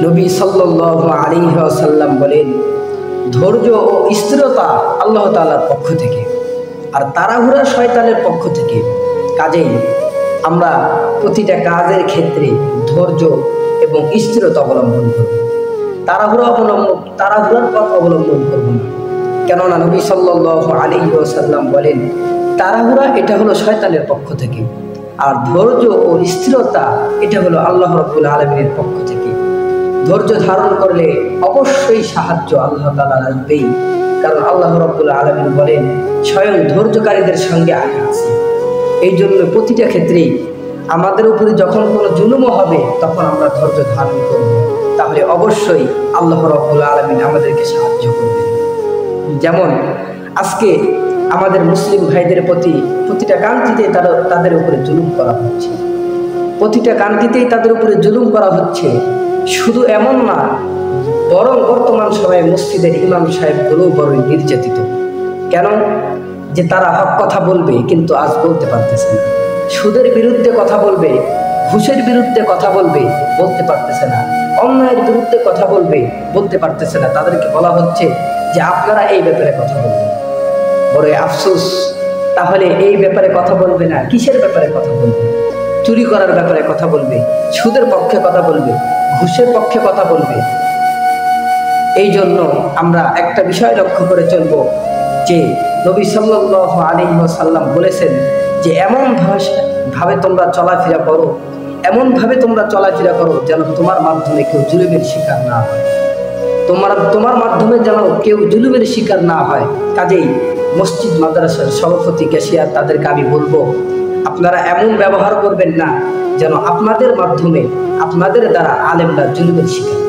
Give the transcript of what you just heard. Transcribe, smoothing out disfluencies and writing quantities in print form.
নবী সাল্লাল্লাহু আলাইহি ওয়াসাল্লাম বলেন, ধৈর্য ও স্থিরতা আল্লাহ তাআলার পক্ষ থেকে, আর তাড়াহুড়া শয়তানের পক্ষ থেকে। কাজেই আমরা প্রতিটা কাজের ক্ষেত্রে ধৈর্য এবং স্থিরতা অবলম্বন করব। তাড়াহুড়ার পথ অবলম্বন করব না। কেননা নবী সাল্লাল্লাহু আলাইহি ওয়াসাল্লাম বলেন, তাড়াহুড়া এটা হলো শয়তানের পক্ষ থেকে, আর ধৈর্য ও স্থিরতা এটা হলো আল্লাহ রাব্বুল আলামিনের পক্ষ থেকে। ধৈর্য ধারণ করলে অবশ্যই সাহায্য আল্লাহ তাআলা আসবেই, কারণ আল্লাহ রাব্বুল আলামিন বলেন, স্বয়ং ধৈর্যকারীদের সঙ্গে আমি আছি। এই জন্য প্রতিটা ক্ষেত্রেই আমাদের উপরে যখন কোনো জুলুম হবে তখন আমরা ধৈর্য ধারণ করব, তাহলে অবশ্যই আল্লাহ রাব্বুল আলামিন আমাদেরকে সাহায্য করবেন। যেমন আজকে আমাদের মুসলিম ভাইদের প্রতি প্রতিটা কান্ট্রিতে তাদের উপরে জুলুম করা হচ্ছে, প্রতিটা কান্ট্রিতেই তাদের উপরে জুলুম করা হচ্ছে। শুধু এমন না, বরং বর্তমান সময়ে মসজিদের ইমাম সাহেবগুলো বড়ই নির্যাতিত। কেন? যে তারা হক কথা বলবে কিন্তু আজ বলতে পারতেছে না, সুদের বিরুদ্ধে কথা বলবে, ঘুষের বিরুদ্ধে কথা বলবে, বলতে পারতেছে না, অন্যায়ের বিরুদ্ধে কথা বলবে, বলতে পারতেছে না। তাদেরকে বলা হচ্ছে যে আপনারা এই ব্যাপারে কথা বলবেন। বড় আফসোস। তাহলে এই ব্যাপারে কথা বলবে না, কিসের ব্যাপারে কথা বলবে? চুরি করার ব্যাপারে কথা বলবে, সুদের পক্ষে কথা বলবে, ঘুষের পক্ষে কথা বলবে। এই জন্য আমরা একটা বিষয় লক্ষ্য করে চলবো যে নবী সাল্লাল্লাহু আলাইহি ওয়াসাল্লাম বলেছেন যে এমন ভাবে তোমরা চলাফেরা করো, এমনভাবে তোমরা চলাফেরা করো যেন তোমার মাধ্যমে কেউ জুলুমের শিকার না হয়, তোমার মাধ্যমে যেন কেউ জুলুমের শিকার না হয়। কাজেই মসজিদ মাদ্রাসার সভাপতি, ক্যাশিয়ার, তাদেরকে আমি বলবো, আপনারা এমন ব্যবহার করবেন না যেন আপনাদের মাধ্যমে, আপনাদের দ্বারা আলেমরা জুলুমের শিকার।